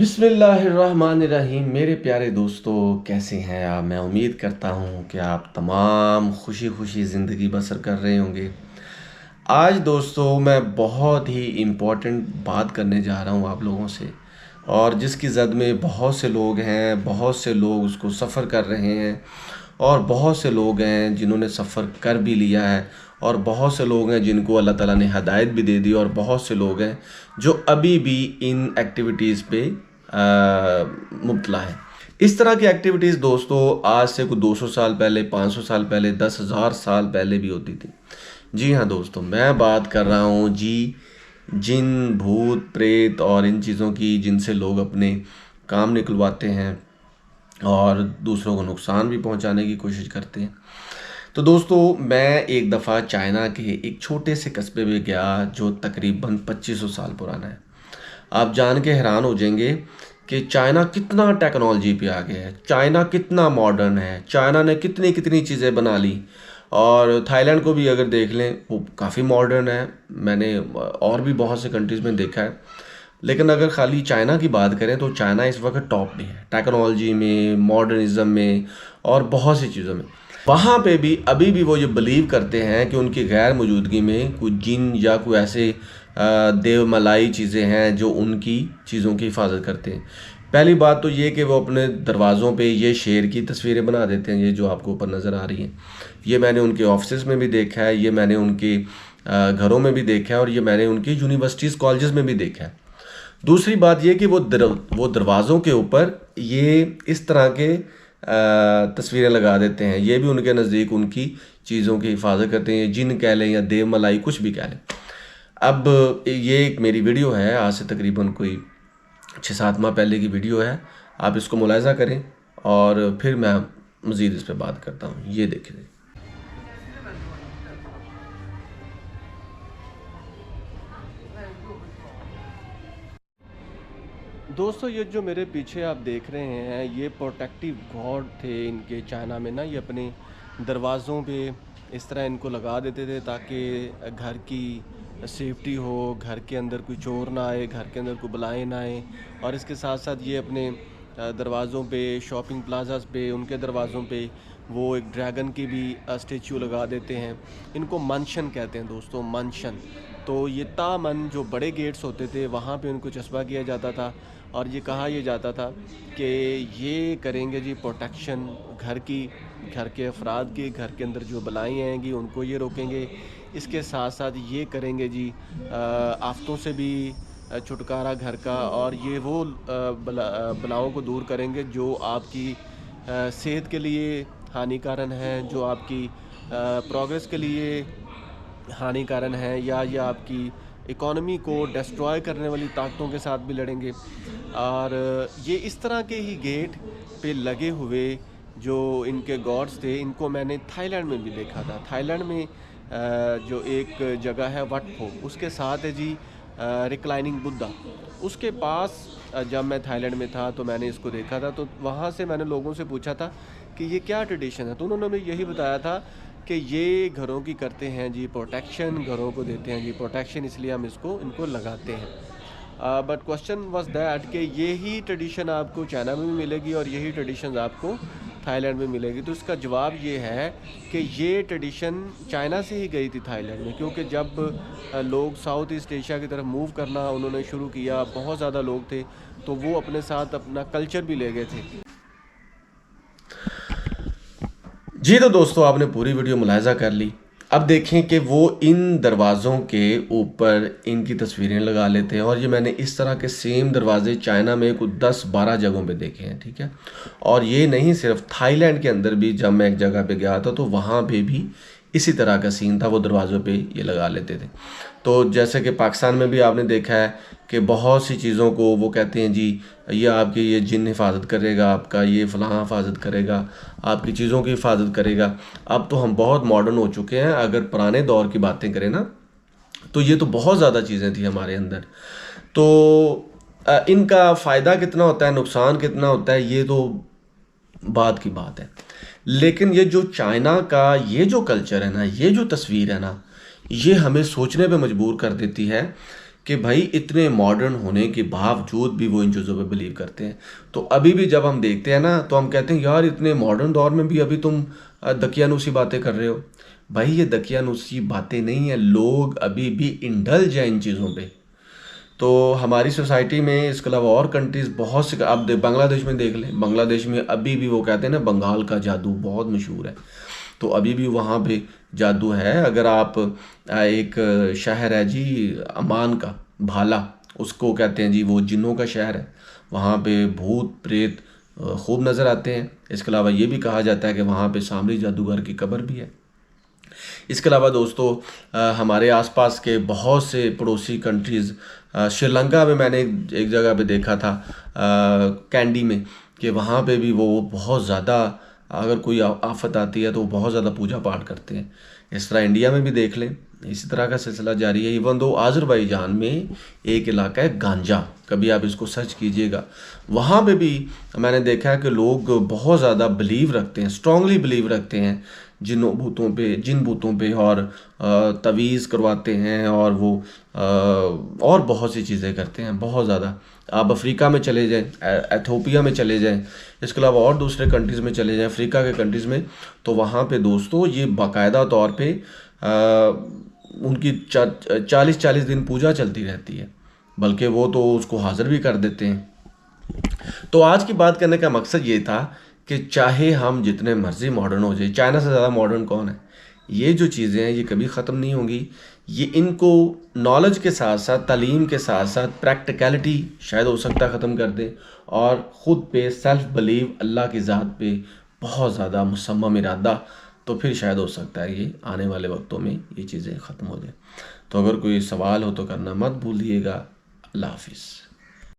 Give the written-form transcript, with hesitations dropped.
बिस्मिल्लाहिर्रहमानिर्रहीम। मेरे प्यारे दोस्तों, कैसे हैं आप? मैं उम्मीद करता हूँ कि आप तमाम खुशी खुशी ज़िंदगी बसर कर रहे होंगे। आज दोस्तों मैं बहुत ही इम्पोर्टेंट बात करने जा रहा हूँ आप लोगों से, और जिसकी ज़द में बहुत से लोग हैं, बहुत से लोग उसको सफ़र कर रहे हैं, और बहुत से लोग हैं जिन्होंने सफ़र कर भी लिया है, और बहुत से लोग हैं जिनको अल्लाह ताला ने हदायत भी दे दी, और बहुत से लोग हैं जो अभी भी इन एक्टिविटीज़ पे मुब्तला है। इस तरह की एक्टिविटीज़ दोस्तों आज से कुछ 200 साल पहले, 500 साल पहले, 10,000 साल पहले भी होती थी। जी हाँ दोस्तों, मैं बात कर रहा हूँ जी जिन, भूत, प्रेत और इन चीज़ों की, जिनसे लोग अपने काम निकलवाते हैं और दूसरों को नुकसान भी पहुंचाने की कोशिश करते हैं। तो दोस्तों मैं एक दफ़ा चाइना के एक छोटे से कस्बे में गया जो तकरीबन 2500 साल पुराना है। आप जान के हैरान हो जाएंगे कि चाइना कितना टेक्नोलॉजी पे आ गया है, चाइना कितना मॉडर्न है, चाइना ने कितनी कितनी चीज़ें बना ली। और थाईलैंड को भी अगर देख लें, वो काफ़ी मॉडर्न है। मैंने और भी बहुत से कंट्रीज़ में देखा है, लेकिन अगर खाली चाइना की बात करें तो चाइना इस वक्त टॉप पे है टेक्नोलॉजी में, मॉडर्निज्म में और बहुत सी चीज़ों में। वहाँ पे भी अभी भी वो ये बिलीव करते हैं कि उनकी गैर मौजूदगी में कुछ जिन या कोई ऐसे देवमलाई चीज़ें हैं जो उनकी चीज़ों की हिफाजत करते हैं। पहली बात तो ये कि वो अपने दरवाज़ों पे ये शेर की तस्वीरें बना देते हैं, ये जो आपको ऊपर नज़र आ रही हैं। ये मैंने उनके ऑफिस में भी देखा है, ये मैंने उनके घरों में भी देखा है, और ये मैंने उनकी यूनिवर्सिटीज़ कॉलेजेस में भी देखा है। दूसरी बात ये कि वो दरवाज़ों के ऊपर ये इस तरह के तस्वीरें लगा देते हैं। ये भी उनके नज़दीक उनकी चीज़ों की हिफाजत करते हैं, जिन कह लें या देवमलाई, कुछ भी कह लें। अब ये एक मेरी वीडियो है, आज से तकरीबन कोई 6-7 माह पहले की वीडियो है। आप इसको मुलाहिज़ा करें और फिर मैं मज़ीद इस पर बात करता हूँ। ये देखें दोस्तों, ये जो मेरे पीछे आप देख रहे हैं, ये प्रोटेक्टिव गॉड थे इनके। चाइना में ना ये अपने दरवाज़ों पे इस तरह इनको लगा देते थे ताकि घर की सेफ्टी हो, घर के अंदर कोई चोर ना आए, घर के अंदर कोई बलाएँ ना आए। और इसके साथ साथ ये अपने दरवाज़ों पे, शॉपिंग प्लाजास पे, उनके दरवाज़ों पे वो एक ड्रैगन की भी स्टेचू लगा देते हैं। इनको मंशन कहते हैं दोस्तों, मंशन। तो ये तामन जो बड़े गेट्स होते थे वहाँ पे उनको चस्पा किया जाता था, और ये कहा यह जाता था कि ये करेंगे जी प्रोटेक्शन घर की, घर के अफराद की, घर के अंदर जो बलाएँ आएंगी उनको ये रोकेंगे। इसके साथ साथ ये करेंगे जी आफतों से भी छुटकारा घर का, और ये वो बलाओं को दूर करेंगे जो आपकी सेहत के लिए हानिकारक हैं, जो आपकी प्रोग्रेस के लिए हानिकारक है, या ये आपकी इकोनॉमी को डिस्ट्रॉय करने वाली ताकतों के साथ भी लड़ेंगे। और ये इस तरह के ही गेट पे लगे हुए जो इनके गॉड्स थे, इनको मैंने थाईलैंड में भी देखा था। थाईलैंड में जो एक जगह है वट फो, उसके साथ है जी रिक्लाइनिंग बुद्धा। उसके पास जब मैं थाईलैंड में था तो मैंने इसको देखा था। तो वहाँ से मैंने लोगों से पूछा था कि ये क्या ट्रेडिशन है, तो उन्होंने मुझे यही बताया था कि ये घरों की करते हैं जी प्रोटेक्शन, घरों को देते हैं जी प्रोटेक्शन, इसलिए हम इनको लगाते हैं। बट क्वेश्चन वाज दैट कि यही ट्रेडिशन आपको चाइना में भी मिलेगी और यही ट्रेडिशन आपको थाईलैंड में मिलेगी। तो इसका जवाब ये है कि ये ट्रेडिशन चाइना से ही गई थी थाईलैंड में, क्योंकि जब लोग साउथ ईस्ट एशिया की तरफ मूव करना उन्होंने शुरू किया, बहुत ज़्यादा लोग थे, तो वो अपने साथ अपना कल्चर भी ले गए थे। जी। तो दोस्तों आपने पूरी वीडियो मुलाहिज़ा कर ली। अब देखें कि वो इन दरवाज़ों के ऊपर इनकी तस्वीरें लगा लेते हैं, और ये मैंने इस तरह के सेम दरवाज़े चाइना में कुछ 10-12 जगहों पे देखे हैं, ठीक है। और ये नहीं, सिर्फ थाईलैंड के अंदर भी जब मैं एक जगह पे गया था तो वहाँ पे भी इसी तरह का सीन था, वो दरवाज़ों पे ये लगा लेते थे। तो जैसे कि पाकिस्तान में भी आपने देखा है कि बहुत सी चीज़ों को वो कहते हैं जी ये आपकी ये जिन हिफाजत करेगा, आपका ये फ़लाँ हिफाजत करेगा, आपकी चीज़ों की हिफाजत करेगा। अब तो हम बहुत मॉडर्न हो चुके हैं। अगर पुराने दौर की बातें करें ना, तो ये तो बहुत ज़्यादा चीज़ें थी हमारे अंदर। तो इनका फ़ायदा कितना होता है, नुकसान कितना होता है, ये तो बात की बात है। लेकिन ये जो चाइना का ये जो कल्चर है ना, ये जो तस्वीर है ना, ये हमें सोचने पे मजबूर कर देती है कि भाई इतने मॉडर्न होने के बावजूद भी वो इन चीज़ों पे बिलीव करते हैं। तो अभी भी जब हम देखते हैं ना तो हम कहते हैं यार इतने मॉडर्न दौर में भी अभी तुम दकियानूसी बातें कर रहे हो। भाई ये दकियानूसी बातें नहीं है, लोग अभी भी इंडल्ज हैं इन चीज़ों पे। तो हमारी सोसाइटी में इसके अलावा और कंट्रीज़ बहुत से, आप बांग्लादेश में देख लें, बांग्लादेश में अभी भी वो कहते हैं ना बंगाल का जादू बहुत मशहूर है। तो अभी भी वहाँ पे जादू है। अगर आप एक शहर है जी अमान का, भाला उसको कहते हैं जी, वो जिन्नों का शहर है। वहाँ पे भूत प्रेत खूब नज़र आते हैं। इसके अलावा ये भी कहा जाता है कि वहाँ पे सामरी जादूगर की कब्र भी है। इसके अलावा दोस्तों हमारे आसपास के बहुत से पड़ोसी कंट्रीज़, श्रीलंका में मैंने एक जगह पे देखा था कैंडी में, कि वहाँ पे भी वो बहुत ज़्यादा, अगर कोई आफत आती है तो वो बहुत ज़्यादा पूजा पाठ करते हैं। इस तरह इंडिया में भी देख लें, इसी तरह का सिलसिला जारी है। इवन दो आज़रबाईजान में एक इलाका है गांजा, कभी आप इसको सर्च कीजिएगा, वहाँ पे भी मैंने देखा है कि लोग बहुत ज़्यादा बिलीव रखते हैं, स्ट्रांगली बिलीव रखते हैं जिन भूतों पे, और तवीज़ करवाते हैं, और वो और बहुत सी चीज़ें करते हैं बहुत ज़्यादा। आप अफ्रीका में चले जाएं, एथोपिया में चले जाएं, इसके अलावा और दूसरे कंट्रीज़ में चले जाएं, अफ्रीका के कंट्रीज़ में, तो वहाँ पे दोस्तों ये बाकायदा तौर पे उनकी 40-40 दिन पूजा चलती रहती है, बल्कि वो तो उसको हाज़िर भी कर देते हैं। तो आज की बात करने का मकसद ये था कि चाहे हम जितने मर्जी मॉडर्न हो जाए, चाइना से ज़्यादा मॉडर्न कौन है, ये जो चीज़ें हैं ये कभी ख़त्म नहीं होंगी। ये इनको नॉलेज के साथ साथ, तालीम के साथ साथ प्रैक्टिकलिटी शायद हो सकता है ख़त्म कर दे, और ख़ुद पे सेल्फ बिलीव, अल्लाह की ज़ात पे बहुत ज़्यादा मुसम्मम इरादा, तो फिर शायद हो सकता है ये आने वाले वक्तों में ये चीज़ें ख़त्म हो जाए। तो अगर कोई सवाल हो तो करना मत भूलिएगा। अल्लाह हाफिज़।